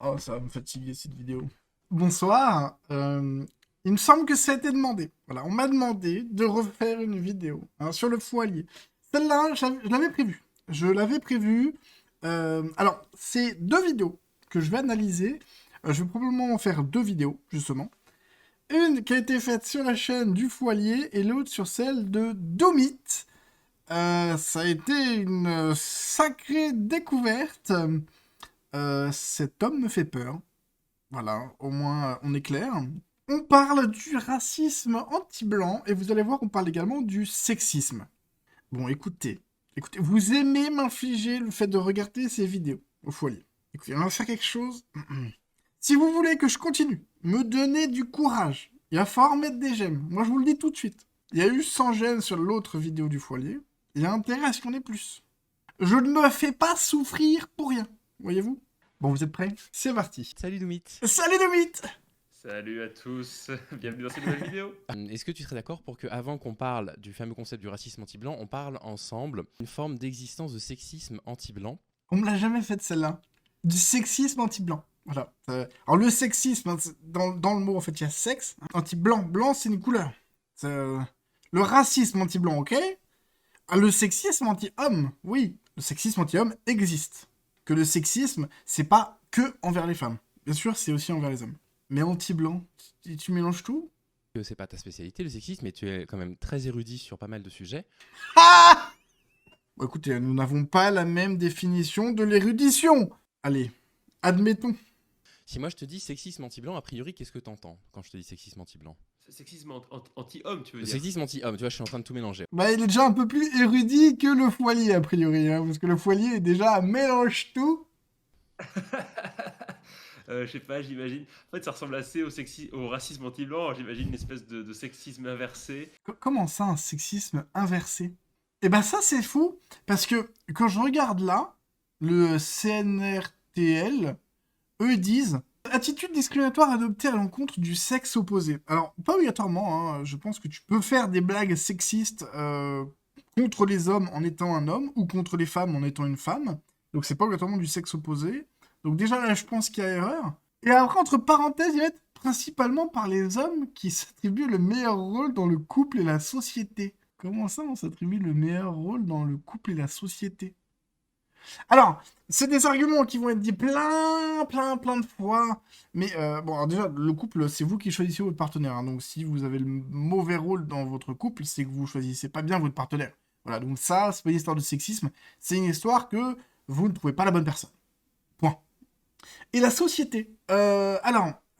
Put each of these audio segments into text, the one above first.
Oh, ça va me fatiguer cette vidéo. Bonsoir. Il me semble que ça a été demandé. Voilà, on m'a demandé de refaire une vidéo sur le foyer. Celle-là, je l'avais prévue. Je l'avais prévue. Alors, c'est deux vidéos que je vais analyser. Je vais probablement en faire deux vidéos, justement. Une qui a été faite sur la chaîne du Foyer et l'autre sur celle de Domit. Ça a été une sacrée découverte. Cet homme me fait peur. Voilà, au moins on est clair. On parle du racisme anti-blanc et vous allez voir, on parle également du sexisme. Bon, écoutez, vous aimez m'infliger le fait de regarder ces vidéos au foyer. Écoutez, on va faire quelque chose. Si vous voulez que je continue, me donner du courage, il va falloir mettre des j'aime. Moi, je vous le dis tout de suite. Il y a eu 100 j'aime sur l'autre vidéo du foyer. Il y a intérêt à ce qu'on ait plus. Je ne me fais pas souffrir pour rien, voyez-vous. Bon, vous êtes prêts? C'est parti. Salut Doumit. Salut le mythe. Salut à tous, bienvenue dans cette nouvelle vidéo. Est-ce que tu serais d'accord pour que, avant qu'on parle du fameux concept du racisme anti-blanc, on parle ensemble d'une forme d'existence de sexisme anti-blanc? On me l'a jamais faite celle-là. Du sexisme anti-blanc. Voilà. Alors le sexisme, dans le mot en fait il y a sexe. Anti-blanc, blanc c'est une couleur. Le racisme anti-blanc, ok. Ah, le sexisme anti-homme, oui. Le sexisme anti-homme existe. Que le sexisme, c'est pas que envers les femmes. Bien sûr, c'est aussi envers les hommes. Mais anti-blanc, tu mélanges tout. Que c'est pas ta spécialité le sexisme, mais tu es quand même très érudit sur pas mal de sujets. Ah! Bon, écoutez, nous n'avons pas la même définition de l'érudition. Allez, admettons. Si moi je te dis sexisme anti-blanc, a priori, qu'est-ce que t'entends quand je te dis sexisme anti-blanc? Sexisme anti-homme, tu veux Le dire? sexisme anti-homme, tu vois, je suis en train de tout mélanger. Bah, il est déjà un peu plus érudit que le Foilier, a priori, hein, parce que le Foilier est déjà un mélange tout. Je sais pas, j'imagine. En fait, ça ressemble assez au racisme anti-blanc. J'imagine une espèce de sexisme inversé. Comment ça, un sexisme inversé? Eh ben ça, c'est fou, parce que quand je regarde là, le CNRTL, eux disent attitude discriminatoire adoptée à l'encontre du sexe opposé. Alors, pas obligatoirement, hein, je pense que tu peux faire des blagues sexistes contre les hommes en étant un homme, ou contre les femmes en étant une femme. Donc c'est pas obligatoirement du sexe opposé. Donc déjà là, je pense qu'il y a erreur. Et après, entre parenthèses, il va être principalement par les hommes qui s'attribuent le meilleur rôle dans le couple et la société. Comment ça, on s'attribue le meilleur rôle dans le couple et la société? Alors, c'est des arguments qui vont être dit plein de fois. Mais bon, alors déjà, le couple, c'est vous qui choisissez votre partenaire, hein. Donc, si vous avez le mauvais rôle dans votre couple, c'est que vous choisissez pas bien votre partenaire. Voilà, donc ça, c'est pas une histoire de sexisme. C'est une histoire que vous ne trouvez pas la bonne personne. Point. Et la société.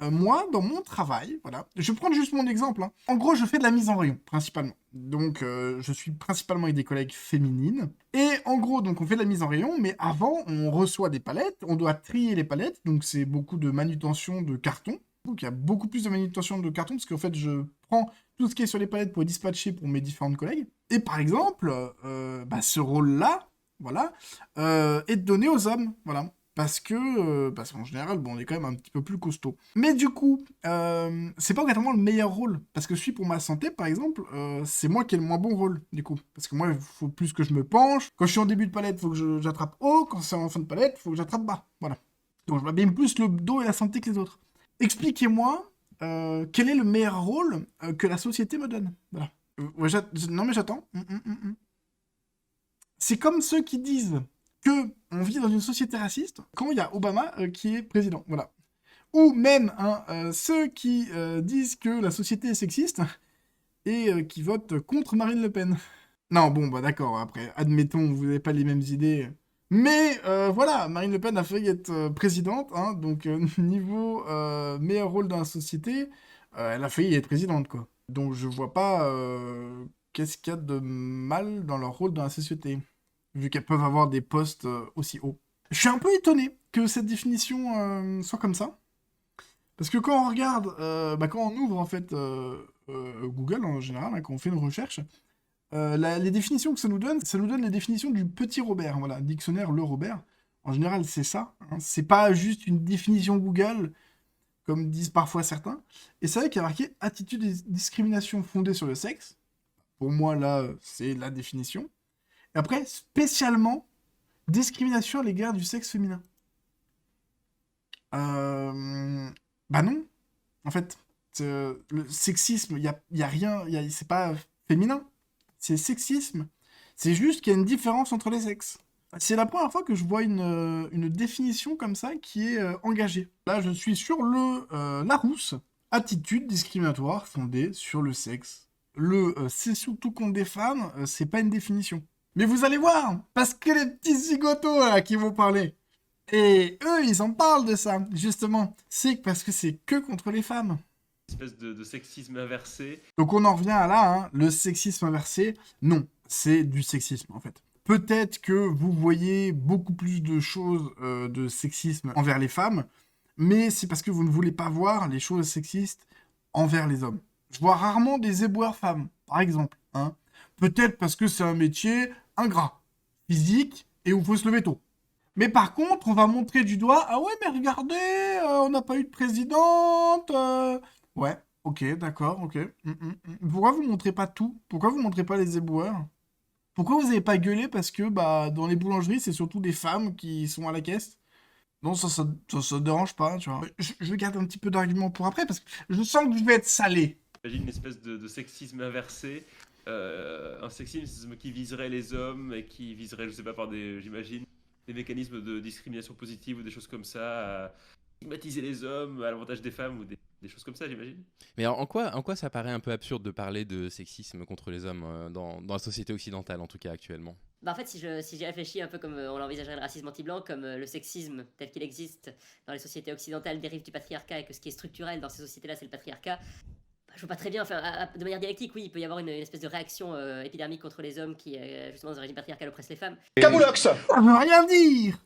Moi, dans mon travail, voilà, je vais prendre juste mon exemple, hein. En gros, je fais de la mise en rayon, principalement. Donc, je suis principalement avec des collègues féminines. Et en gros, donc, on fait de la mise en rayon, mais avant, on reçoit des palettes, on doit trier les palettes, donc c'est beaucoup de manutention de carton. Donc, il y a beaucoup plus de manutention de carton, parce qu'en fait, je prends tout ce qui est sur les palettes pour dispatcher pour mes différentes collègues. Et par exemple, ce rôle-là, voilà, est donné aux hommes, voilà. Parce qu'en général, bon, on est quand même un petit peu plus costaud. Mais du coup, c'est pas exactement le meilleur rôle. Parce que celui pour ma santé, par exemple, c'est moi qui ai le moins bon rôle, du coup. Parce que moi, il faut plus que je me penche. Quand je suis en début de palette, il faut que j'attrape haut. Quand c'est en fin de palette, il faut que j'attrape bas. Voilà. Donc je m'abîme plus le dos et la santé que les autres. Expliquez-moi quel est le meilleur rôle que la société me donne. Voilà. Ouais, non mais j'attends. C'est comme ceux qui disent que on vit dans une société raciste quand il y a Obama qui est président. Voilà. Ou même ceux qui disent que la société est sexiste et qui votent contre Marine Le Pen. Non, bon, bah d'accord, après, admettons, vous n'avez pas les mêmes idées. Mais voilà, Marine Le Pen a failli être présidente, hein, donc niveau meilleur rôle dans la société, elle a failli être présidente, quoi. Donc je vois pas qu'est-ce qu'il y a de mal dans leur rôle dans la société vu qu'elles peuvent avoir des postes aussi hauts. Je suis un peu étonné que cette définition soit comme ça, parce que quand on regarde, quand on ouvre en fait Google en général, hein, quand on fait une recherche, les définitions que ça nous donne les définitions du petit Robert, voilà, dictionnaire Le Robert. En général, c'est ça, hein, c'est pas juste une définition Google, comme disent parfois certains. Et c'est vrai qu'il y a marqué attitude et discrimination fondée sur le sexe. Pour moi, là, c'est la définition. Et après, spécialement, discrimination à l'égard du sexe féminin. Bah non, en fait. Le sexisme, y a rien, c'est pas féminin. C'est sexisme. C'est juste qu'il y a une différence entre les sexes. C'est la première fois que je vois une définition comme ça qui est engagée. Là, je suis sur le Larousse. Attitude discriminatoire fondée sur le sexe. C'est surtout contre des femmes, c'est pas une définition. Mais vous allez voir, parce que les petits zigotos là qui vont parler, et eux, ils en parlent de ça, justement. C'est parce que c'est que contre les femmes. Espèce de sexisme inversé. Donc on en revient à là, hein, le sexisme inversé. Non, c'est du sexisme en fait. Peut-être que vous voyez beaucoup plus de choses de sexisme envers les femmes, mais c'est parce que vous ne voulez pas voir les choses sexistes envers les hommes. Je vois rarement des éboueurs femmes, par exemple. Hein. Peut-être parce que c'est un métier ingrat, physique, et où il faut se lever tôt. Mais par contre, on va montrer du doigt, ah ouais, mais regardez, on n'a pas eu de présidente. Ouais, ok, d'accord, ok. Pourquoi vous montrez pas tout? Pourquoi vous montrez pas les éboueurs? Pourquoi vous avez pas gueulé parce que bah dans les boulangeries, c'est surtout des femmes qui sont à la caisse? Non, ça dérange pas, tu vois. Je garde un petit peu d'argument pour après parce que je sens que je vais être salé. J'imagine une espèce de sexisme inversé. Un sexisme qui viserait les hommes et qui viserait, je sais pas, par j'imagine, des mécanismes de discrimination positive ou des choses comme ça, à stigmatiser les hommes à l'avantage des femmes ou des choses comme ça, j'imagine. Mais en quoi ça paraît un peu absurde de parler de sexisme contre les hommes dans la société occidentale, en tout cas actuellement? Bah en fait, si j'y réfléchis un peu comme on l'envisagerait le racisme anti-blanc, comme le sexisme tel qu'il existe dans les sociétés occidentales dérive du patriarcat et que ce qui est structurel dans ces sociétés-là, c'est le patriarcat, bah, je vois pas très bien, enfin, de manière dialectique, oui, il peut y avoir une espèce de réaction épidermique contre les hommes qui, justement, dans un régime patriarcal, oppresse les femmes. Camoulox. Ça veut rien dire.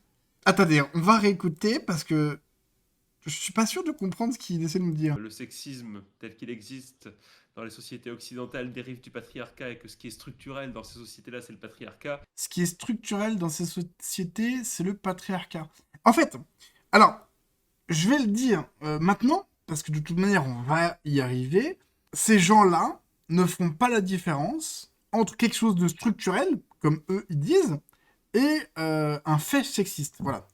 Attendez, on va réécouter parce que je suis pas sûr de comprendre ce qu'il essaie de nous dire. Le sexisme tel qu'il existe dans les sociétés occidentales dérive du patriarcat et que ce qui est structurel dans ces sociétés-là, c'est le patriarcat. Ce qui est structurel dans ces sociétés, c'est le patriarcat. En fait, alors, je vais le dire maintenant, parce que de toute manière, on va y arriver. Ces gens-là ne font pas la différence entre quelque chose de structurel, comme eux ils disent, et un fait sexiste. Voilà.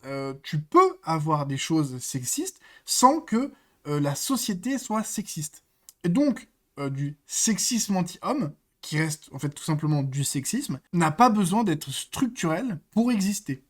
Tu peux avoir des choses sexistes sans que la société soit sexiste. Et donc, du sexisme anti-homme, qui reste en fait tout simplement du sexisme, n'a pas besoin d'être structurel pour exister.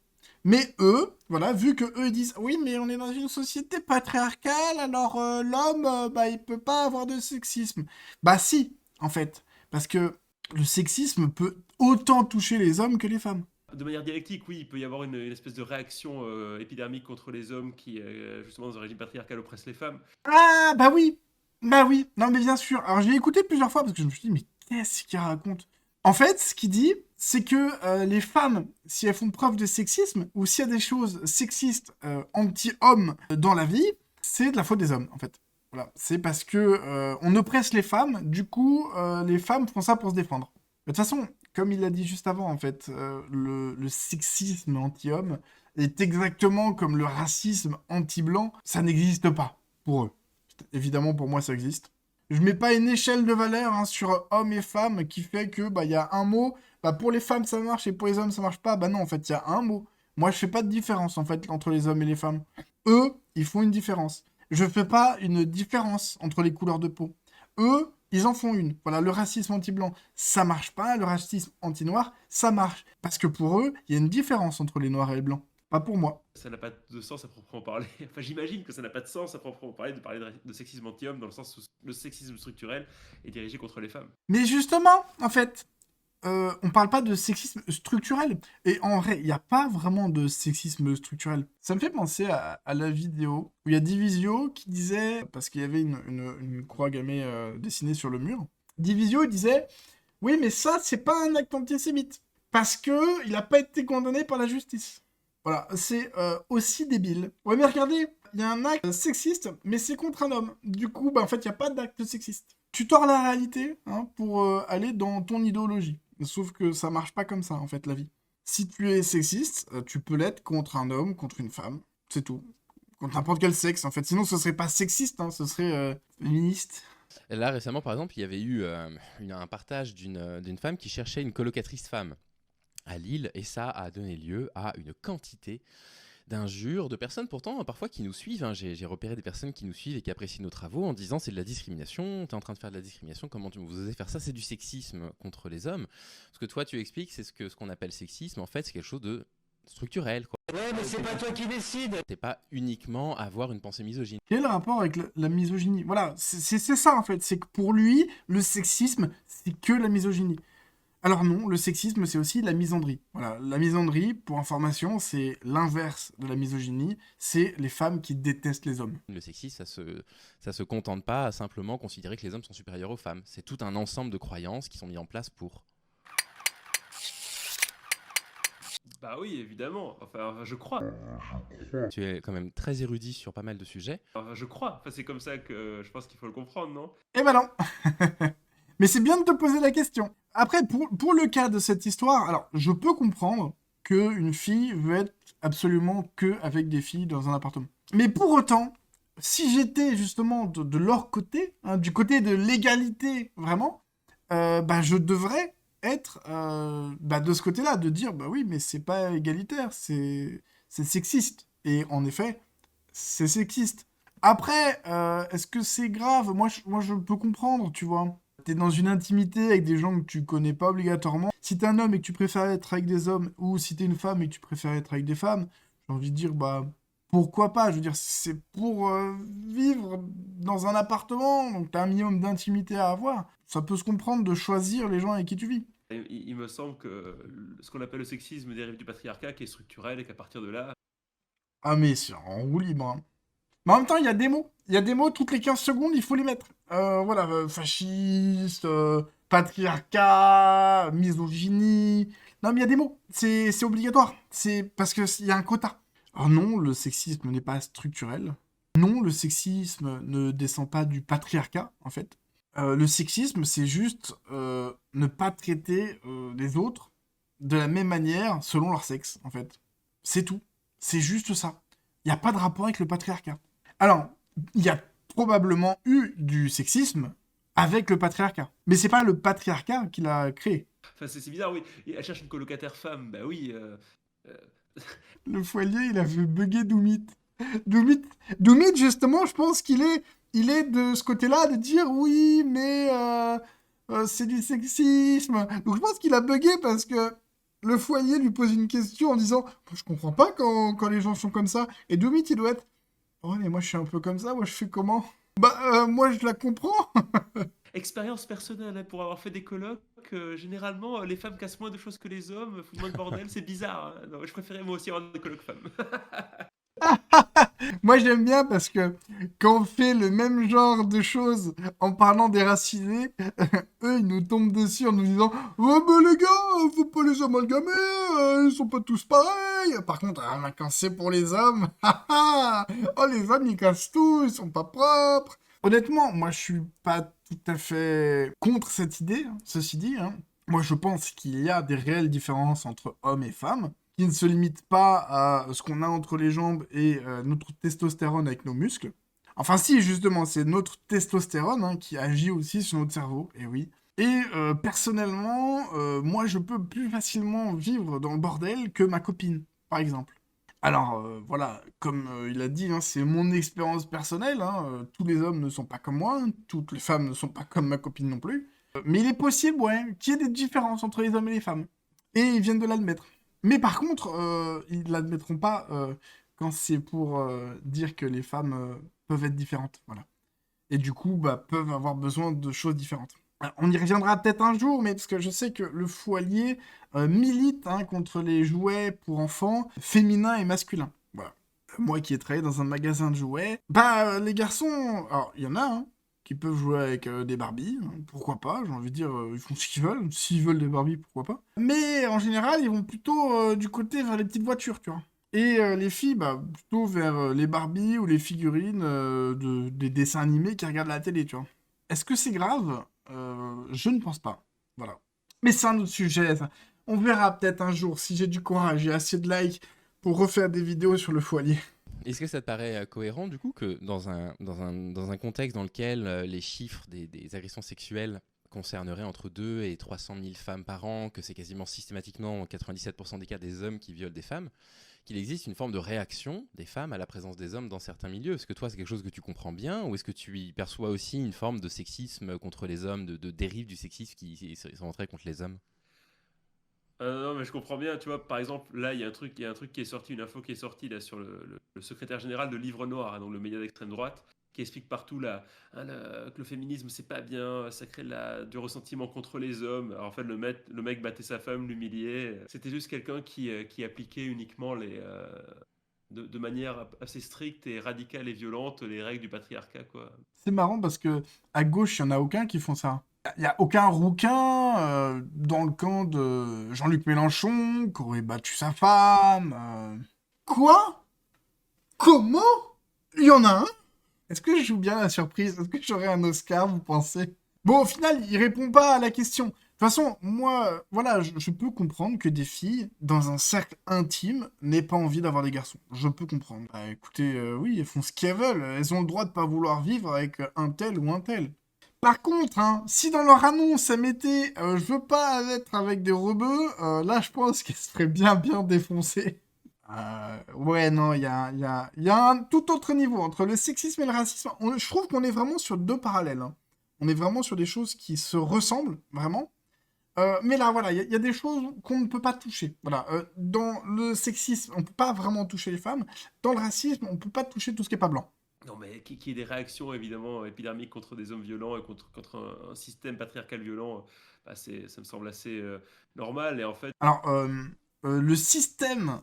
Mais eux, voilà, vu que eux ils disent oui, mais on est dans une société patriarcale, alors l'homme, bah il peut pas avoir de sexisme. Bah si, en fait, parce que le sexisme peut autant toucher les hommes que les femmes. De manière dialectique, oui, il peut y avoir une espèce de réaction épidermique contre les hommes qui, justement, dans un régime patriarcal, oppresse les femmes. Ah bah oui, bah oui, non mais bien sûr. Alors j'ai écouté plusieurs fois parce que je me suis dit mais qu'est-ce qu'il raconte? En fait, ce qu'il dit, c'est que les femmes, si elles font preuve de sexisme, ou s'il y a des choses sexistes, anti-hommes dans la vie, c'est de la faute des hommes, en fait. Voilà. C'est parce que on oppresse les femmes, du coup, les femmes font ça pour se défendre. Mais de toute façon, comme il l'a dit juste avant, en fait, le sexisme anti-homme est exactement comme le racisme anti-blanc, ça n'existe pas pour eux. Évidemment, pour moi, ça existe. Je mets pas une échelle de valeur hein, sur hommes et femmes qui fait que bah il y a un mot, bah pour les femmes ça marche et pour les hommes ça marche pas. Bah non, en fait, il y a un mot. Moi, je fais pas de différence en fait entre les hommes et les femmes. Eux, ils font une différence. Je fais pas une différence entre les couleurs de peau. Eux, ils en font une. Voilà, le racisme anti-blanc, ça marche pas, le racisme anti-noir, ça marche parce que pour eux, il y a une différence entre les noirs et les blancs. Pas pour moi. Ça n'a pas de sens à proprement parler. Enfin, j'imagine que ça n'a pas de sens à proprement parler de sexisme anti-homme, dans le sens où le sexisme structurel est dirigé contre les femmes. Mais justement, en fait, on parle pas de sexisme structurel. Et en vrai, il n'y a pas vraiment de sexisme structurel. Ça me fait penser à la vidéo où il y a Divisio qui disait, parce qu'il y avait une croix gammée dessinée sur le mur, Divisio il disait oui, mais ça, c'est pas un acte antisémite. Parce que il n'a pas été condamné par la justice. Voilà, c'est aussi débile. Ouais, mais regardez, il y a un acte sexiste, mais c'est contre un homme. Du coup, bah, en fait, il n'y a pas d'acte sexiste. Tu tords la réalité hein, pour aller dans ton idéologie. Sauf que ça marche pas comme ça, en fait, la vie. Si tu es sexiste, tu peux l'être contre un homme, contre une femme. C'est tout. Contre n'importe quel sexe, en fait. Sinon, ce serait pas sexiste, hein, ce serait féministe. Là, récemment, par exemple, il y avait eu un partage d'une femme qui cherchait une colocatrice femme à Lille, et ça a donné lieu à une quantité d'injures, de personnes pourtant parfois qui nous suivent. Hein. J'ai repéré des personnes qui nous suivent et qui apprécient nos travaux en disant c'est de la discrimination, t'es en train de faire de la discrimination, comment vous osez faire ça, c'est du sexisme contre les hommes. Ce que toi tu expliques, c'est ce qu'on appelle sexisme, en fait c'est quelque chose de structurel, quoi. Ouais, mais c'est pas toi qui décide. C'est pas uniquement avoir une pensée misogyne. Quel est le rapport avec la misogynie? Voilà, c'est ça en fait. C'est que pour lui, le sexisme, c'est que la misogynie. Alors non, le sexisme, c'est aussi la misandrie. Voilà, la misandrie, pour information, c'est l'inverse de la misogynie. C'est les femmes qui détestent les hommes. Le sexisme, ça se contente pas à simplement considérer que les hommes sont supérieurs aux femmes. C'est tout un ensemble de croyances qui sont mises en place pour. Bah oui, évidemment. Enfin, je crois. Tu es quand même très érudit sur pas mal de sujets. Enfin, je crois. Enfin, c'est comme ça que je pense qu'il faut le comprendre, non? Eh ben non. Mais c'est bien de te poser la question. Après, pour le cas de cette histoire, alors, je peux comprendre qu'une fille veut être absolument que avec des filles dans un appartement. Mais pour autant, si j'étais justement de leur côté, hein, du côté de l'égalité, vraiment, bah, je devrais être bah, de ce côté-là, de dire, bah oui, mais c'est pas égalitaire, c'est sexiste. Et en effet, c'est sexiste. Après, est-ce que c'est grave? Moi, je peux comprendre, tu vois. T'es dans une intimité avec des gens que tu connais pas obligatoirement. Si t'es un homme et que tu préfères être avec des hommes, ou si t'es une femme et que tu préfères être avec des femmes, j'ai envie de dire, bah, pourquoi pas? Je veux dire, c'est pour vivre dans un appartement, donc t'as un minimum d'intimité à avoir. Ça peut se comprendre de choisir les gens avec qui tu vis. Il me semble que ce qu'on appelle le sexisme dérive du patriarcat qui est structurel et qu'à partir de là, Ah mais c'est en roue libre, hein. Mais en même temps, il y a des mots. Il y a des mots, toutes les 15 secondes, il faut les mettre. Voilà, fasciste, patriarcat, misogynie. Non, mais il y a des mots. C'est obligatoire. C'est parce qu'il y a un quota. Alors non, le sexisme n'est pas structurel. Non, le sexisme ne descend pas du patriarcat, en fait. Le sexisme, c'est juste ne pas traiter les autres de la même manière selon leur sexe, en fait. C'est tout. C'est juste ça. Il n'y a pas de rapport avec le patriarcat. Alors, il y a probablement eu du sexisme avec le patriarcat. Mais c'est pas le patriarcat qui l'a créé. enfin, c'est bizarre, oui. Et elle cherche une colocataire femme, bah oui. Euh, Le foyer, il a vu bugger Doumit. Doumit, justement, je pense il est de ce côté-là de dire oui, mais c'est du sexisme. Donc je pense qu'il a bugué parce que le foyer lui pose une question en disant je comprends pas quand les gens sont comme ça. Et Doumit, il doit être ouais, mais moi je suis un peu comme ça, moi je fais comment? Bah, moi je la comprends. Expérience personnelle, hein, pour avoir fait des colocs, généralement, les femmes cassent moins de choses que les hommes, foutent moins de bordel, c'est bizarre. Hein. Non, je préférais moi aussi avoir des colocs femmes. Moi j'aime bien parce que quand on fait le même genre de choses en parlant des racisés, eux ils nous tombent dessus en nous disant oh bah les gars, faut pas les amalgamer, ils sont pas tous pareils. Par contre, quand c'est pour les hommes, oh les hommes ils cassent tout, ils sont pas propres. Honnêtement, moi je suis pas tout à fait contre cette idée, hein, ceci dit. Hein. Moi je pense qu'il y a des réelles différences entre hommes et femmes qui ne se limite pas à ce qu'on a entre les jambes et notre testostérone avec nos muscles. Enfin si, justement, c'est notre testostérone hein, qui agit aussi sur notre cerveau, et oui. Et personnellement, moi je peux plus facilement vivre dans le bordel que ma copine, par exemple. Alors voilà, comme il a dit, hein, c'est mon expérience personnelle, hein, tous les hommes ne sont pas comme moi, hein, toutes les femmes ne sont pas comme ma copine non plus. Mais il est possible, ouais, qu'il y ait des différences entre les hommes et les femmes. Et ils viennent de l'admettre. Mais par contre, ils ne l'admettront pas quand c'est pour dire que les femmes peuvent être différentes. Voilà. Et du coup, bah, peuvent avoir besoin de choses différentes. Alors, on y reviendra peut-être un jour, mais parce que je sais que le foyer milite hein, contre les jouets pour enfants féminins et masculins. Voilà. Moi qui ai travaillé dans un magasin de jouets, bah les garçons, alors il y en a, hein, qui peuvent jouer avec des Barbies, hein, pourquoi pas, j'ai envie de dire, ils font ce qu'ils veulent, s'ils veulent des Barbies, pourquoi pas. Mais en général, ils vont plutôt du côté vers les petites voitures, tu vois. Et les filles, bah, plutôt vers les Barbies ou les figurines des dessins animés qui regardent la télé, tu vois. Est-ce que c'est grave? Je ne pense pas. Voilà. Mais c'est un autre sujet, ça. On verra peut-être un jour si j'ai du courage et assez de likes pour refaire des vidéos sur le foyer. Est-ce que ça te paraît cohérent, du coup, que dans un contexte dans lequel les chiffres des agressions sexuelles concerneraient entre 2 et 300 000 femmes par an, que c'est quasiment systématiquement, en 97% des cas, des hommes qui violent des femmes, qu'il existe une forme de réaction des femmes à la présence des hommes dans certains milieux. Est-ce que toi, c'est quelque chose que tu comprends bien, ou est-ce que tu y perçois aussi une forme de sexisme contre les hommes, de dérive du sexisme qui sont entrées contre les hommes? Non, mais je comprends bien, tu vois, par exemple, là, il y a un truc qui est sorti, une info qui est sortie là, sur le secrétaire général de Livre Noir, hein, donc le média d'extrême droite, qui explique partout là, hein, que le féminisme, c'est pas bien, ça crée du ressentiment contre les hommes. Alors, en fait, le mec battait sa femme, l'humiliait. C'était juste quelqu'un qui appliquait uniquement de manière assez stricte et radicale et violente les règles du patriarcat, quoi. C'est marrant parce que à gauche, il n'y en a aucun qui font ça. Il n'y a aucun rouquin dans le camp de Jean-Luc Mélenchon qui aurait battu sa femme. Quoi? Comment? Il y en a un? Est-ce que je joue bien la surprise? Est-ce que j'aurai un Oscar, vous pensez? Bon, au final, il répond pas à la question. De toute façon, moi, voilà, je peux comprendre que des filles, dans un cercle intime, n'aient pas envie d'avoir des garçons. Je peux comprendre. Bah, écoutez, oui, elles font ce qu'elles veulent. Elles ont le droit de pas vouloir vivre avec un tel ou un tel. Par contre, hein, si dans leur annonce, ça mettait je veux pas être avec des rebeux, là, je pense qu'elles se feraient bien défoncer. Ouais, non, il y a un tout autre niveau entre le sexisme et le racisme. Je trouve qu'on est vraiment sur deux parallèles, hein. On est vraiment sur des choses qui se ressemblent, vraiment. Mais là, voilà, il y a des choses qu'on ne peut pas toucher. Voilà, dans le sexisme, on ne peut pas vraiment toucher les femmes. Dans le racisme, on ne peut pas toucher tout ce qui n'est pas blanc. Non, mais qui ait des réactions évidemment épidermiques contre des hommes violents et contre un système patriarcal violent, bah, ça me semble assez normal. Et en fait, Alors, le système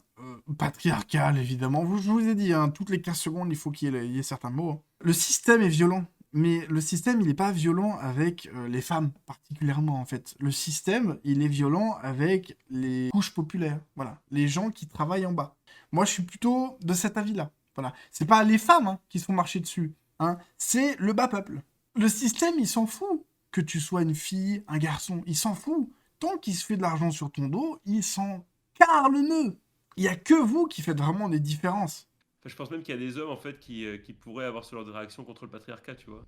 patriarcal, évidemment, je vous ai dit, hein, toutes les 15 secondes, il faut qu'il y ait certains mots, hein. Le système est violent, mais le système, il n'est pas violent avec les femmes, particulièrement, en fait. Le système, il est violent avec les couches populaires, voilà, les gens qui travaillent en bas. Moi, je suis plutôt de cet avis-là, voilà. C'est pas les femmes hein, qui se font marcher dessus, hein, c'est le bas peuple. Le système, il s'en fout que tu sois une fille, un garçon, il s'en fout. Tant qu'il se fait de l'argent sur ton dos, il s'en carre le nœud. Il n'y a que vous qui faites vraiment des différences. enfin, je pense même qu'il y a des hommes en fait qui pourraient avoir ce genre de réaction contre le patriarcat, tu vois,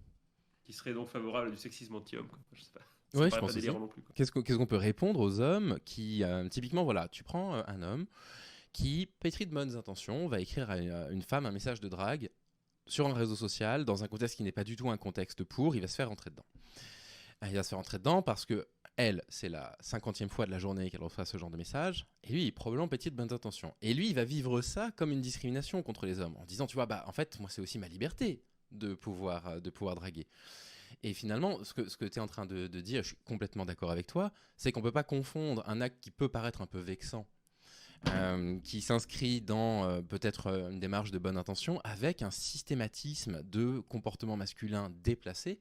qui seraient donc favorables à du sexisme anti-homme, quoi. Je sais pas. Ça me Ouais, je paraît pense pas délirant aussi. non plus, quoi. Qu'est-ce qu'on peut répondre aux hommes qui, typiquement, voilà, tu prends un homme qui, pétri de bonnes intentions, va écrire à une femme un message de drague sur un réseau social, dans un contexte qui n'est pas du tout un contexte il va se faire rentrer dedans. Il va se faire rentrer dedans parce que elle, c'est la 50e fois de la journée qu'elle reçoit ce genre de message, et lui, il est probablement pétri de bonnes intentions. Et lui, il va vivre ça comme une discrimination contre les hommes, en disant, tu vois, bah, en fait, moi, c'est aussi ma liberté de pouvoir draguer. Et finalement, ce que tu es en train de dire, je suis complètement d'accord avec toi, c'est qu'on ne peut pas confondre un acte qui peut paraître un peu vexant, qui s'inscrit dans peut-être une démarche de bonne intention, avec un systématisme de comportement masculin déplacé,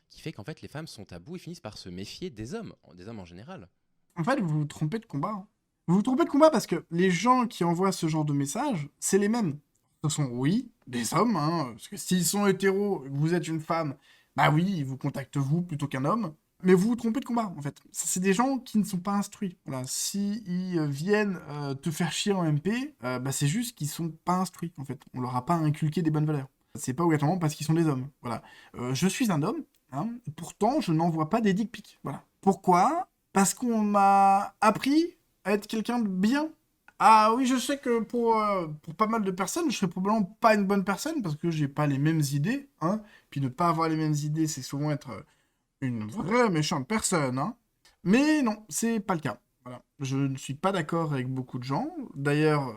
qui fait qu'en fait les femmes sont à bout et finissent par se méfier des hommes en général. En fait, vous vous trompez de combat, hein. Vous vous trompez de combat parce que les gens qui envoient ce genre de messages, c'est les mêmes. Ce sont, oui, des hommes, hein, parce que s'ils sont hétéros et que vous êtes une femme, bah oui, ils vous contactent vous plutôt qu'un homme. Mais vous vous trompez de combat, en fait. C'est des gens qui ne sont pas instruits. Voilà. S'ils viennent te faire chier en MP, bah c'est juste qu'ils sont pas instruits, en fait. On leur a pas inculqué des bonnes valeurs. C'est pas obligatoirement parce qu'ils sont des hommes. Voilà. Je suis un homme, hein, pourtant je n'envoie pas des dick pics. Voilà. Pourquoi? Parce qu'on m'a appris à être quelqu'un de bien. Ah oui, je sais que pour pas mal de personnes, je serais probablement pas une bonne personne parce que j'ai pas les mêmes idées, hein. Puis ne pas avoir les mêmes idées, c'est souvent être une vraie méchante personne, hein. Mais non, c'est pas le cas. Voilà. Je ne suis pas d'accord avec beaucoup de gens. D'ailleurs,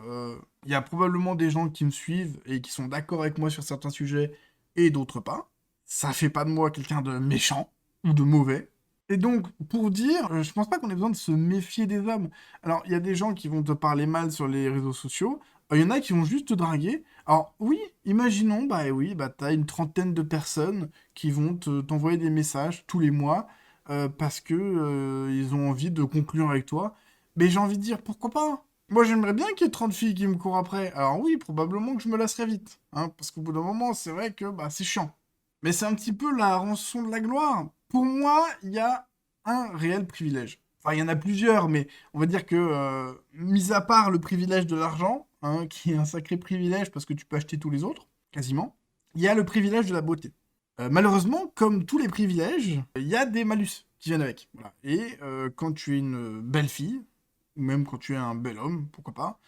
il y a probablement des gens qui me suivent et qui sont d'accord avec moi sur certains sujets et d'autres pas. Ça fait pas de moi quelqu'un de méchant ou de mauvais. Et donc, pour dire, je pense pas qu'on ait besoin de se méfier des hommes. Alors, il y a des gens qui vont te parler mal sur les réseaux sociaux. Il y en a qui vont juste te draguer. Alors, oui, imaginons, bah oui, bah t'as une trentaine de personnes qui vont t'envoyer des messages tous les mois parce que ils ont envie de conclure avec toi. Mais j'ai envie de dire, pourquoi pas? Moi, j'aimerais bien qu'il y ait 30 filles qui me courent après. Alors oui, probablement que je me lasserais vite, hein, parce qu'au bout d'un moment, c'est vrai que bah, c'est chiant. Mais c'est un petit peu la rançon de la gloire. Pour moi, il y a un réel privilège. Enfin, il y en a plusieurs, mais on va dire que, mis à part le privilège de l'argent, hein, qui est un sacré privilège parce que tu peux acheter tous les autres, quasiment, il y a le privilège de la beauté. Malheureusement, comme tous les privilèges, il y a des malus qui viennent avec. Voilà. Et quand tu es une belle fille, ou même quand tu es un bel homme, pourquoi pas,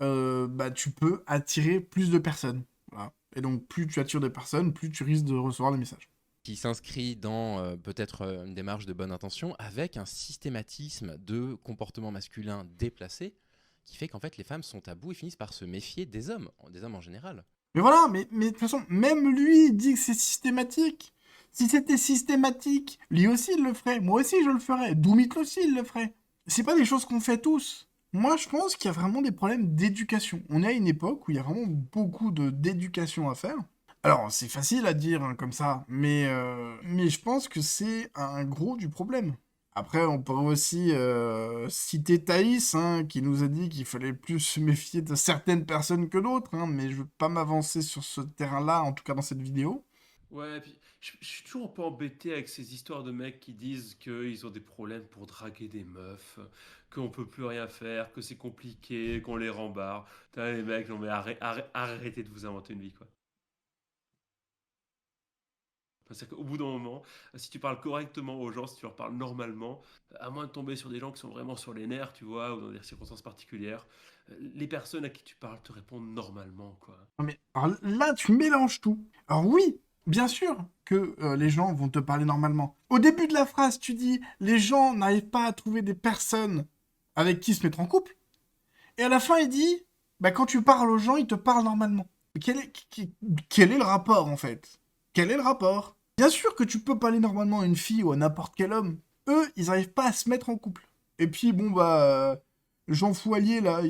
bah, tu peux attirer plus de personnes. Voilà. Et donc, plus tu attires de personnes, plus tu risques de recevoir des messages. Qui s'inscrit dans peut-être une démarche de bonne intention avec un systématisme de comportement masculin déplacé qui fait qu'en fait les femmes sont à bout et finissent par se méfier des hommes en général. Mais voilà, mais de toute façon, même lui, il dit que c'est systématique. Si c'était systématique, lui aussi, il le ferait. Moi aussi, je le ferais. Doomit aussi, il le ferait. C'est pas des choses qu'on fait tous. Moi, je pense qu'il y a vraiment des problèmes d'éducation. On est à une époque où il y a vraiment beaucoup d'éducation à faire. Alors, c'est facile à dire hein, comme ça, mais je pense que c'est un gros du problème. Après, on pourrait aussi citer Thaïs, hein, qui nous a dit qu'il fallait plus se méfier de certaines personnes que d'autres, hein, mais je veux pas m'avancer sur ce terrain-là, en tout cas dans cette vidéo. Ouais, puis je suis toujours un peu embêté avec ces histoires de mecs qui disent qu'ils ont des problèmes pour draguer des meufs, qu'on peut plus rien faire, que c'est compliqué, qu'on les rembarre. Putain, les mecs, non mais arrêtez de vous inventer une vie, quoi. Enfin, c'est-à-dire qu'au bout d'un moment, si tu parles correctement aux gens, si tu leur parles normalement, à moins de tomber sur des gens qui sont vraiment sur les nerfs, tu vois, ou dans des circonstances particulières, les personnes à qui tu parles te répondent normalement, quoi. Non, mais alors là, tu mélanges tout. Alors oui, bien sûr que les gens vont te parler normalement. Au début de la phrase, tu dis les gens n'arrivent pas à trouver des personnes avec qui se mettre en couple. Et à la fin, il dit bah, quand tu parles aux gens, ils te parlent normalement. Mais quel est le rapport en fait? Quel est le rapport? Bien sûr que tu peux parler normalement à une fille ou à n'importe quel homme. Eux, ils n'arrivent pas à se mettre en couple. Et puis, bon, bah, Jean Fouallier, là,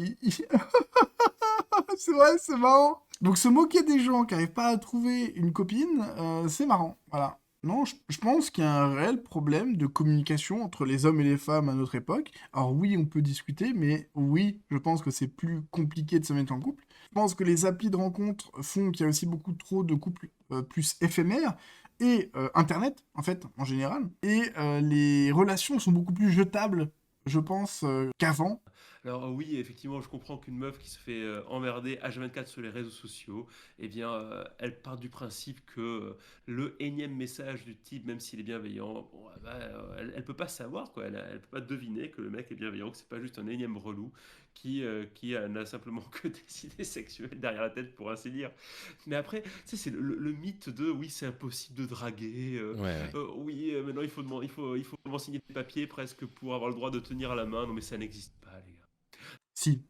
c'est vrai, c'est marrant. Donc se moquer des gens qui n'arrivent pas à trouver une copine, c'est marrant. Voilà. Non, je pense qu'il y a un réel problème de communication entre les hommes et les femmes à notre époque. Alors oui, on peut discuter, mais oui, je pense que c'est plus compliqué de se mettre en couple. Je pense que les applis de rencontres font qu'il y a aussi beaucoup trop de couples plus éphémères et Internet, en fait, en général. Et les relations sont beaucoup plus jetables, je pense, qu'avant. Alors oui, effectivement, je comprends qu'une meuf qui se fait emmerder H24 sur les réseaux sociaux, eh bien, elle part du principe que le énième message du type, même s'il est bienveillant, bon, bah, elle peut pas savoir, quoi. Elle peut pas deviner que le mec est bienveillant, que c'est pas juste un énième relou qui n'a simplement que des idées sexuelles derrière la tête, pour ainsi dire. Mais après, tu sais, c'est le mythe de oui, c'est impossible de draguer. Ouais. Oui, maintenant il faut vraiment signer des papiers presque pour avoir le droit de tenir à la main. Non, mais ça n'existe pas, les gars. Si,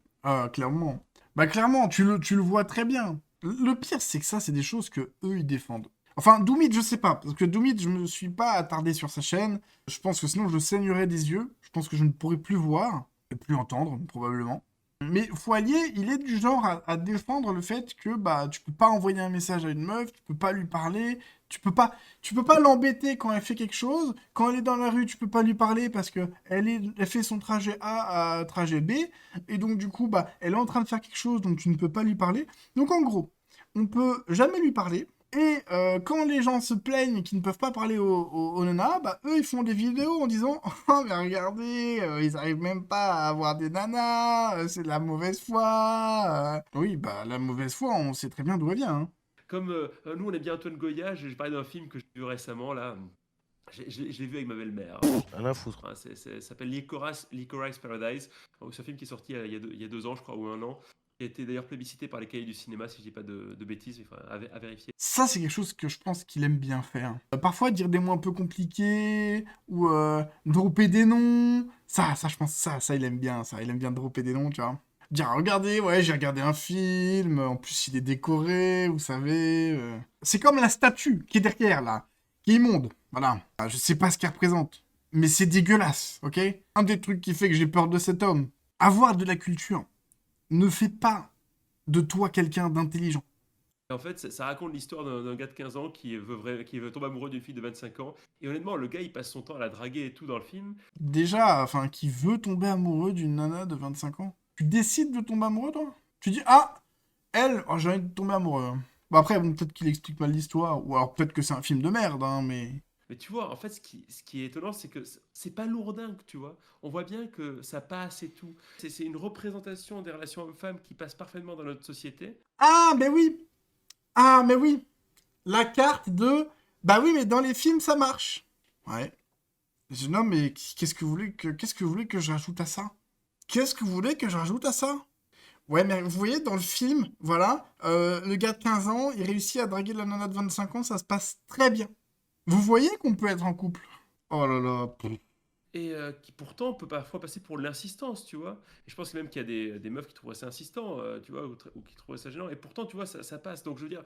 clairement. Bah clairement, tu le vois très bien. Le pire, c'est que ça, c'est des choses que eux ils défendent. Enfin, Doomit, je sais pas, parce que Doomit, je me suis pas attardé sur sa chaîne. Je pense que sinon, je saignerais des yeux. Je pense que je ne pourrais plus voir, et plus entendre, probablement. Mais Foyer, il est du genre à défendre le fait que bah tu peux pas envoyer un message à une meuf, tu peux pas lui parler, tu peux pas l'embêter quand elle fait quelque chose. Quand elle est dans la rue, tu peux pas lui parler parce que elle fait son trajet A à trajet B, et donc du coup bah elle est en train de faire quelque chose, donc tu ne peux pas lui parler. Donc en gros, on peut jamais lui parler. Et quand les gens se plaignent qu'ils ne peuvent pas parler aux nanas, bah eux ils font des vidéos en disant oh mais regardez, ils arrivent même pas à avoir des nanas, c'est de la mauvaise foi. Oui bah la mauvaise foi on sait très bien d'où elle vient. Hein. Comme nous, on aime bien Antoine Goya, j'ai parlé d'un film que j'ai vu récemment, là. Je l'ai vu avec ma belle-mère. Rien à foutre. Ouais, ça s'appelle Licorice Paradise. C'est un film qui est sorti il y a 2 ans, je crois, ou 1 an. Qui a été d'ailleurs plébiscité par les cahiers du cinéma, si je dis pas de bêtises, enfin, à vérifier. Ça c'est quelque chose que je pense qu'il aime bien faire. Parfois dire des mots un peu compliqués ou dropper des noms, ça je pense ça il aime bien ça, il aime bien dropper des noms tu vois. Dire, regardez, ouais, j'ai regardé un film, en plus il est décoré, vous savez. C'est comme la statue qui est derrière, là, qui est immonde, voilà. Je sais pas ce qu'elle représente, mais c'est dégueulasse, ok? Un des trucs qui fait que j'ai peur de cet homme, avoir de la culture ne fait pas de toi quelqu'un d'intelligent. Et en fait, ça raconte l'histoire d'un gars de 15 ans qui veut tomber amoureux d'une fille de 25 ans. Et honnêtement, le gars, il passe son temps à la draguer et tout dans le film. Déjà, enfin, qui veut tomber amoureux d'une nana de 25 ans? Tu décides de tomber amoureux, toi? Tu dis, ah, elle, oh, j'ai envie de tomber amoureux. Bon, après, bon, peut-être qu'il explique mal l'histoire, ou alors peut-être que c'est un film de merde, hein, mais... Mais tu vois, en fait, ce qui est étonnant, c'est que c'est pas lourdingue, tu vois. On voit bien que ça passe et tout. C'est une représentation des relations hommes-femmes qui passe parfaitement dans notre société. Ah, mais oui! Ah, mais oui! La carte de... Bah oui, mais dans les films, ça marche. Ouais. Non, mais qu'est-ce que vous voulez que je rajoute à ça? Qu'est-ce que vous voulez que je rajoute à ça? Ouais, mais vous voyez, dans le film, voilà, le gars de 15 ans, il réussit à draguer la nana de 25 ans, ça se passe très bien. Vous voyez qu'on peut être en couple? Oh là là. Et qui pourtant peut parfois passer pour l'insistance, tu vois. Et je pense même qu'il y a des meufs qui trouveraient ça insistant, tu vois, ou qui trouveraient ça gênant. Et pourtant, tu vois, ça passe. Donc je veux dire,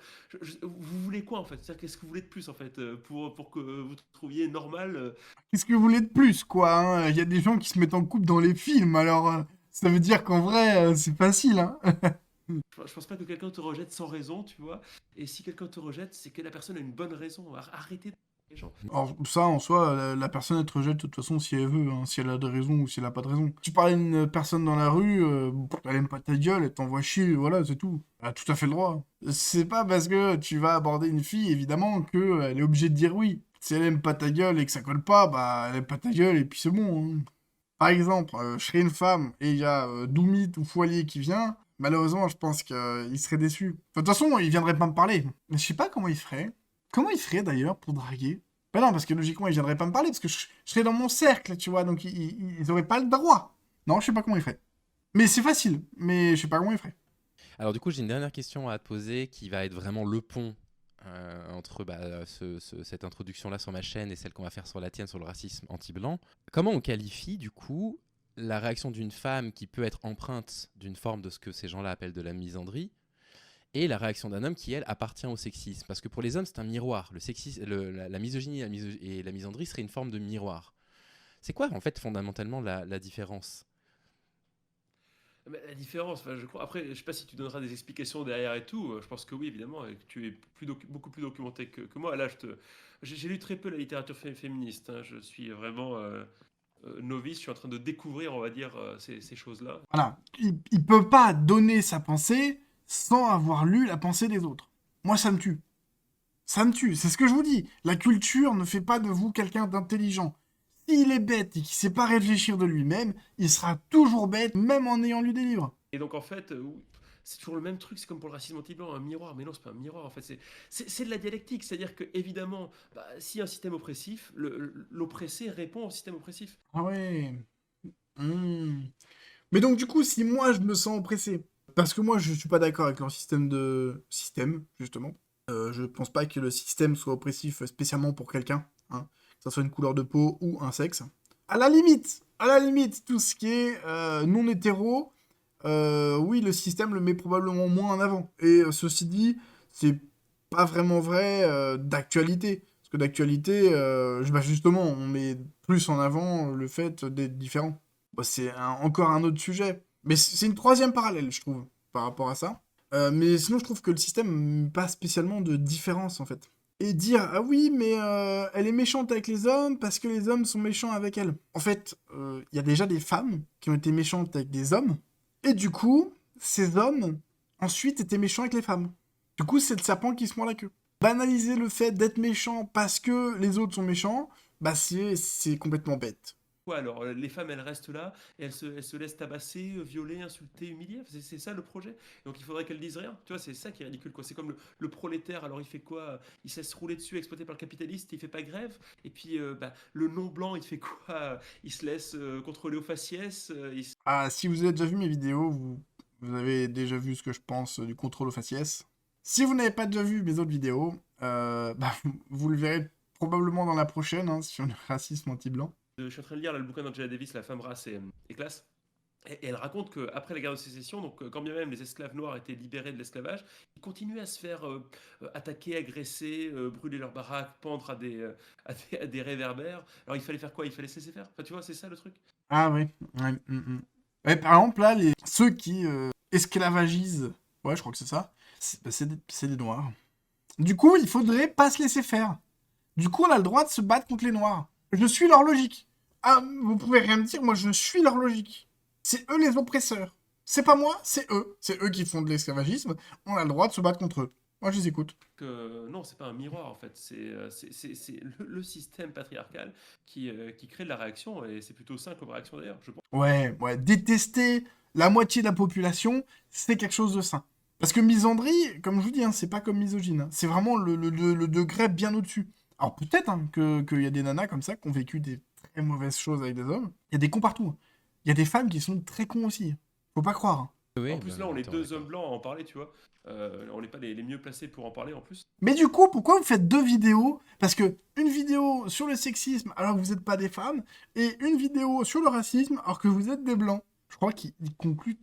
vous voulez quoi en fait? C'est-à-dire, qu'est-ce que vous voulez de plus en fait pour que vous trouviez normal Qu'est-ce que vous voulez de plus, quoi, hein? Il y a des gens qui se mettent en couple dans les films, alors ça veut dire qu'en vrai, c'est facile, hein. je pense pas que quelqu'un te rejette sans raison, tu vois. Et si quelqu'un te rejette, c'est que la personne a une bonne raison. Arrêtez de les gens. Alors, ça, en soi, la personne, elle te rejette de toute façon si elle veut, hein, si elle a des raisons ou si elle a pas de raison. Tu parles à une personne dans la rue, elle aime pas ta gueule, elle t'envoie chier, voilà, c'est tout. Elle a tout à fait le droit. C'est pas parce que tu vas aborder une fille, évidemment, que elle est obligée de dire oui. Si elle aime pas ta gueule et que ça colle pas, bah, elle aime pas ta gueule et puis c'est bon, hein. Par exemple, je serais une femme et il y a Doumit ou Foilier qui vient, malheureusement, je pense qu'il serait déçu. Enfin, de toute façon, il viendrait pas me parler. Mais je sais pas comment il ferait. Comment il ferait d'ailleurs pour draguer? Ben non, parce que logiquement, il viendrait pas me parler, parce que je serais dans mon cercle, tu vois, donc ils auraient pas le droit. Non, je sais pas comment il ferait. Mais c'est facile, mais je sais pas comment il ferait. Alors du coup, j'ai une dernière question à te poser qui va être vraiment le pont entre cette introduction-là sur ma chaîne et celle qu'on va faire sur la tienne sur le racisme anti-blanc. Comment on qualifie du coup la réaction d'une femme qui peut être empreinte d'une forme de ce que ces gens-là appellent de la misandrie et la réaction d'un homme qui, elle, appartient au sexisme? Parce que pour les hommes, c'est un miroir. Le sexisme, la misogynie et la misandrie seraient une forme de miroir. C'est quoi en fait fondamentalement la différence? Mais la différence, enfin, je crois. Après, je sais pas si tu donneras des explications derrière et tout. Je pense que oui, évidemment, et que tu es beaucoup plus documenté que moi. Là, j'ai lu très peu la littérature féministe, hein. Je suis vraiment novice. Je suis en train de découvrir, on va dire, ces choses-là. Voilà. Il peut pas donner sa pensée sans avoir lu la pensée des autres. Moi, ça me tue. Ça me tue, c'est ce que je vous dis. La culture ne fait pas de vous quelqu'un d'intelligent. S'il est bête et qu'il sait pas réfléchir de lui-même, il sera toujours bête, même en ayant lu des livres. Et donc, en fait, c'est toujours le même truc. C'est comme pour le racisme anti-blanc, un miroir. Mais non, c'est pas un miroir. En fait, c'est de la dialectique. C'est-à-dire que, évidemment, bah, si un système oppressif, l'oppressé répond au système oppressif. Ah ouais. Hmm. Mais donc, du coup, si moi je me sens oppressé, parce que moi je suis pas d'accord avec leur système de. Système, justement. Je pense pas que le système soit oppressif spécialement pour quelqu'un, hein, que ça soit une couleur de peau ou un sexe. À la limite, tout ce qui est non hétéro, oui, le système le met probablement moins en avant. Et ceci dit, c'est pas vraiment vrai d'actualité. Parce que d'actualité, bah, justement, on met plus en avant le fait d'être différent. Bah, c'est encore un autre sujet. Mais c'est une troisième parallèle, je trouve, par rapport à ça. Mais sinon, je trouve que le système n'a pas spécialement de différence, en fait. Et dire, ah oui, mais elle est méchante avec les hommes parce que les hommes sont méchants avec elle. En fait, il y a déjà des femmes qui ont été méchantes avec des hommes. Et du coup, ces hommes, ensuite, étaient méchants avec les femmes. Du coup, c'est le serpent qui se mord la queue. Banaliser le fait d'être méchant parce que les autres sont méchants, bah c'est complètement bête. Ouais, alors, les femmes, elles restent là, et elles se laissent tabasser, violer, insulter, humilier. C'est ça le projet. Donc il faudrait qu'elles disent rien. Tu vois, c'est ça qui est ridicule, quoi. C'est comme le prolétaire, alors il fait quoi? Il se laisse rouler dessus, exploité par le capitaliste, il fait pas grève. Et puis, bah, le non-blanc, il fait quoi? Il se laisse contrôler au faciès. Ah, si vous avez déjà vu mes vidéos, vous avez déjà vu ce que je pense du contrôle aux faciès. Si vous n'avez pas déjà vu mes autres vidéos, bah, vous le verrez probablement dans la prochaine, hein, sur le racisme anti-blanc. Je suis en train de lire là, le bouquin d'Angela Davis, La femme, race et classe. Et elle raconte qu'après la guerre de sécession, donc quand bien même les esclaves noirs étaient libérés de l'esclavage, ils continuaient à se faire attaquer, agresser, brûler leurs baraques, pendre à des réverbères. Alors il fallait faire quoi? Il fallait se laisser faire. Enfin, tu vois, c'est ça le truc. Ah oui, ouais, ouais, par exemple, là, ceux qui esclavagisent, ouais, je crois que c'est ça, c'est des noirs. Du coup, il faudrait pas se laisser faire. Du coup, on a le droit de se battre contre les noirs. Je suis leur logique. Ah, vous pouvez rien me dire, moi je suis leur logique. C'est eux les oppresseurs. C'est pas moi, c'est eux. C'est eux qui font de l'esclavagisme. On a le droit de se battre contre eux. Moi, je les écoute. Que non, c'est pas un miroir en fait. C'est le système patriarcal qui crée de la réaction et c'est plutôt sain comme réaction d'ailleurs, je pense. Ouais, ouais, détester la moitié de la population, c'est quelque chose de sain. Parce que misandrie, comme je vous dis, hein, c'est pas comme misogyne, hein. C'est vraiment le degré bien au-dessus. Alors peut-être hein, qu'il y a des nanas comme ça qui ont vécu des très mauvaises choses avec des hommes. Il y a des cons partout, hein. Il y a des femmes qui sont très cons aussi. Faut pas croire, hein. Oui, En plus, bah, là, on est entièrement deux hommes d'accord. blancs à en parler, tu vois. On n'est pas les mieux placés pour en parler en plus. Mais du coup, pourquoi vous faites 2 vidéos? Parce que une vidéo sur le sexisme alors que vous n'êtes pas des femmes, et une vidéo sur le racisme alors que vous êtes des blancs. Je crois qu'il conclut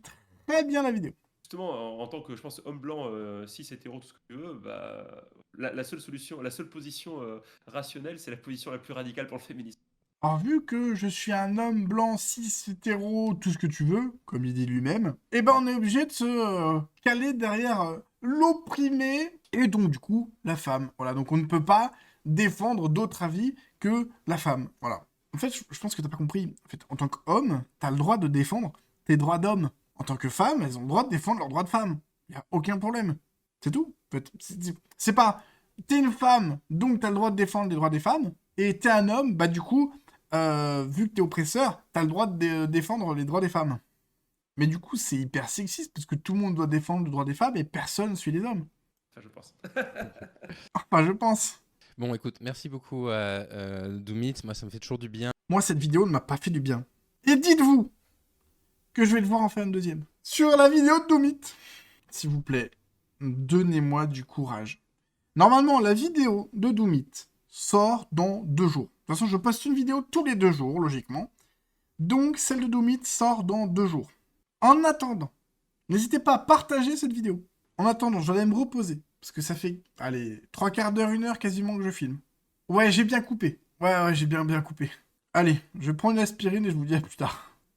très bien la vidéo. Justement, en tant que, je pense, homme blanc, cis, hétéro, tout ce que tu veux, bah, la seule solution, la seule position rationnelle, c'est la position la plus radicale pour le féminisme. Alors vu que je suis un homme blanc, cis, hétéro, tout ce que tu veux, comme il dit lui-même, eh ben on est obligé de se caler derrière l'opprimé, et donc du coup, la femme. Voilà, donc on ne peut pas défendre d'autres avis que la femme. Voilà. En fait, je pense que t'as pas compris. En fait, en tant qu'homme, t'as le droit de défendre tes droits d'homme. En tant que femme, elles ont le droit de défendre leurs droits de femme. Y a aucun problème. C'est tout. En fait, c'est pas... T'es une femme, donc t'as le droit de défendre les droits des femmes, et t'es un homme, bah du coup, vu que t'es oppresseur, t'as le droit de défendre les droits des femmes. Mais du coup, c'est hyper sexiste, parce que tout le monde doit défendre le droit des femmes, et personne suit les hommes. Enfin, je pense. Enfin, je pense. Bon, écoute, merci beaucoup à Doomit. Moi, ça me fait toujours du bien. Moi, cette vidéo ne m'a pas fait du bien. Et dites-vous que je vais devoir en faire une deuxième. Sur la vidéo de Doomit. S'il vous plaît, donnez-moi du courage. Normalement, la vidéo de Doomit sort dans 2 jours. De toute façon, je poste une vidéo tous les 2 jours, logiquement. Donc, celle de Doomit sort dans 2 jours. En attendant, n'hésitez pas à partager cette vidéo. En attendant, je vais aller me reposer. Parce que ça fait, allez, 3/4 d'heure, 1 heure quasiment que je filme. Ouais, j'ai bien coupé. Ouais, j'ai bien coupé. Allez, je prends une aspirine et je vous dis à plus tard.